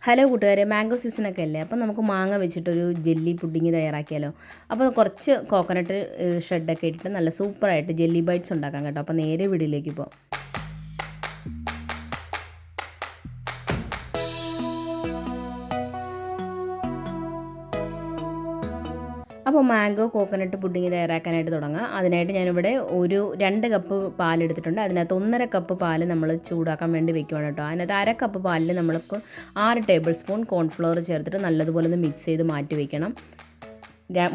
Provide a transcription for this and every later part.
Hello കൂട്ടുകാരെ, mango സീസണൊക്കെ അല്ലേ. അപ്പോൾ നമുക്ക് മാങ്ങ വെച്ചിട്ടൊരു ജെല്ലി പുഡിങ് തയ്യാറാക്കിയാലോ. അപ്പോൾ കുറച്ച് കോക്കനട്ട് ഷെഡൊക്കെ ഇട്ടിട്ട് നല്ല സൂപ്പറായിട്ട് ജെല്ലി ബൈറ്റ്സ് ഉണ്ടാക്കാം കേട്ടോ. അപ്പോൾ നേരെ വീഡിയോയിലേക്ക് പോകാം. അപ്പോൾ മാംഗോ കോക്കനട്ട് പുഡിങ് തയ്യാറാക്കാനായിട്ട് തുടങ്ങാം. അതിനായിട്ട് ഞാനിവിടെ 2 കപ്പ് പാലെടുത്തിട്ടുണ്ട്. അതിനകത്ത് 1.5 കപ്പ് പാല് നമ്മൾ ചൂടാക്കാൻ വേണ്ടി വെക്കുകയാണ് കേട്ടോ. അതിനകത്ത് 1/2 കപ്പ് പാലിൽ നമ്മൾക്ക് 6 ടേബിൾ സ്പൂൺ കോൺഫ്ലവർ ചേർത്തിട്ട് നല്ലതുപോലെ ഒന്ന് മിക്സ് ചെയ്ത് മാറ്റി വയ്ക്കണം.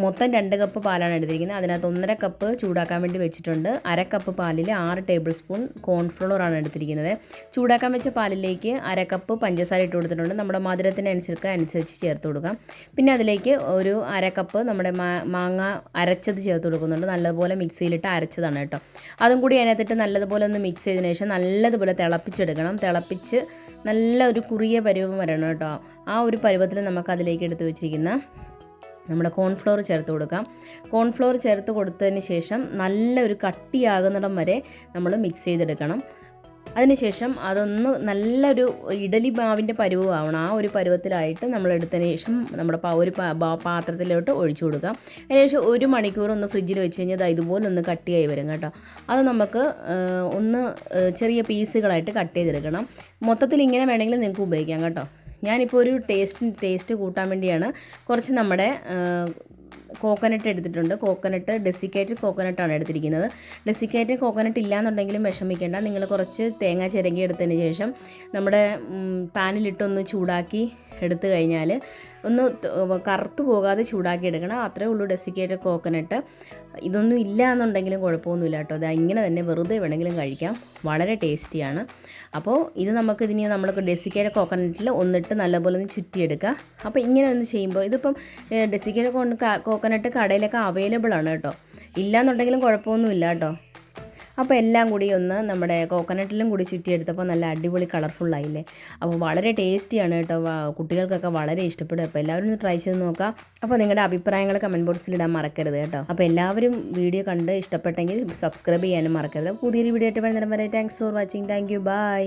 മൊത്തം 2 കപ്പ് പാലാണ് എടുത്തിരിക്കുന്നത്. അതിനകത്ത് 1.5 കപ്പ് ചൂടാക്കാൻ വേണ്ടി വെച്ചിട്ടുണ്ട്. 1/2 കപ്പ് പാലിൽ 6 ടേബിൾ സ്പൂൺ കോൺഫ്ലവറാണ് എടുത്തിരിക്കുന്നത്. ചൂടാക്കാൻ വെച്ച പാലിലേക്ക് 1/2 കപ്പ് പഞ്ചസാര ഇട്ട് കൊടുത്തിട്ടുണ്ട്. നമ്മുടെ മധുരത്തിനനുസരിച്ച് ചേർത്ത് കൊടുക്കാം. പിന്നെ അതിലേക്ക് 1/2 കപ്പ് നമ്മുടെ മാങ്ങ അരച്ചത് ചേർത്ത് കൊടുക്കുന്നുണ്ട്. നല്ലതുപോലെ മിക്സിയിലിട്ട് അരച്ചതാണ് കേട്ടോ. അതും കൂടി അതിനകത്തിട്ട് നല്ലതുപോലെ ഒന്ന് മിക്സ് ചെയ്തതിന് ശേഷം നല്ലതുപോലെ തിളപ്പിച്ചെടുക്കണം. തിളപ്പിച്ച് നല്ല ഒരു കുറിയ പരുവം വരണം കേട്ടോ. ആ ഒരു പരുവത്തിൽ നമുക്ക് അതിലേക്ക് എടുത്ത് വെച്ചിരിക്കുന്ന നമ്മുടെ കോൺഫ്ലവർ ചേർത്ത് കൊടുക്കാം. കോൺഫ്ലവർ ചേർത്ത് കൊടുത്തതിന് ശേഷം നല്ലൊരു കട്ടിയാകുന്നിടം വരെ നമ്മൾ മിക്സ് ചെയ്തെടുക്കണം. അതിനുശേഷം അതൊന്ന് നല്ലൊരു ഇഡലി മാവിൻ്റെ പരുവമാവണം. ആ ഒരു പരുവത്തിലായിട്ട് നമ്മൾ എടുത്തതിന് ശേഷം നമ്മുടെ ഒരു പാത്രത്തിലോട്ട് ഒഴിച്ചു കൊടുക്കാം. അതിനുശേഷം 1 മണിക്കൂർ ഒന്ന് ഫ്രിഡ്ജിൽ വെച്ച് കഴിഞ്ഞാൽ ഇതുപോലെ ഒന്ന് കട്ടിയായി വരും കേട്ടോ. അത് നമുക്ക് ഒന്ന് ചെറിയ പീസുകളായിട്ട് കട്ട് ചെയ്തെടുക്കണം. മൊത്തത്തിൽ ഇങ്ങനെ വേണമെങ്കിൽ നിങ്ങൾക്ക് ഉപയോഗിക്കാം കേട്ടോ. ഞാനിപ്പോൾ ഒരു ടേസ്റ്റ് കൂട്ടാൻ വേണ്ടിയാണ് കുറച്ച് നമ്മുടെ കോക്കനട്ട് എടുത്തിട്ടുണ്ട്. കോക്കനട്ട് ഡെസിക്കേറ്റഡ് കോക്കനട്ടാണ് എടുത്തിരിക്കുന്നത്. ഡെസിക്കേറ്റഡ് കോക്കനട്ട് ഇല്ലയെന്നുണ്ടെങ്കിലും വിഷമിക്കേണ്ട. നിങ്ങൾ കുറച്ച് തേങ്ങ ചിരകി എടുത്തതിന് ശേഷം നമ്മുടെ പാനിലിട്ടൊന്ന് ചൂടാക്കി എടുത്തു കഴിഞ്ഞാൽ ഒന്ന് കറുത്തു പോകാതെ ചൂടാക്കി എടുക്കണം. അത്രേ ഉള്ളൂ ഡെസിക്കേറ്റഡ് കോക്കനട്ട്. ഇതൊന്നും ഇല്ല എന്നുണ്ടെങ്കിലും കുഴപ്പമൊന്നുമില്ല കേട്ടോ. അത് ഇങ്ങനെ തന്നെ വെറുതെ വേണമെങ്കിലും കഴിക്കാം. വളരെ ടേസ്റ്റിയാണ്. അപ്പോൾ ഇത് നമ്മൾക്ക് ഡെസിക്കേറ്റഡ് കോക്കനട്ടിൽ ഒന്നിട്ട് നല്ലപോലെ ഒന്ന് ചുറ്റിയെടുക്കുക. അപ്പോൾ ഇങ്ങനെ ഒന്ന് ചെയ്യുമ്പോൾ ഇതിപ്പം ഡെസിക്കേറ്റഡ് കോക്കനട്ട് കടയിലൊക്കെ അവൈലബിൾ ആണ് കേട്ടോ. ഇല്ലയെന്നുണ്ടെങ്കിലും കുഴപ്പമൊന്നുമില്ല കേട്ടോ. അപ്പോൾ എല്ലാം കൂടി ഒന്ന് നമ്മുടെ കോക്കനട്ടിലും കൂടി ചുറ്റിയെടുത്തപ്പോൾ നല്ല അടിപൊളി കളർഫുള്ളായില്ലേ. അപ്പോൾ വളരെ ടേസ്റ്റിയാണ് കേട്ടോ. കുട്ടികൾക്കൊക്കെ വളരെ ഇഷ്ടപ്പെടും. അപ്പോൾ എല്ലാവരും ഒന്ന് ട്രൈ ചെയ്ത് നോക്കാം. അപ്പോൾ നിങ്ങളുടെ അഭിപ്രായങ്ങൾ കമൻറ്റ് ബോക്സിൽ ഇടാൻ മറക്കരുത് കേട്ടോ. അപ്പോൾ എല്ലാവരും വീഡിയോ കണ്ട് ഇഷ്ടപ്പെട്ടെങ്കിൽ സബ്സ്ക്രൈബ് ചെയ്യാനും മറക്കരുത്. പുതിയൊരു വീഡിയോ ആയിട്ട് വരുന്നേരം വരെ thanks for watching. Thank you. By.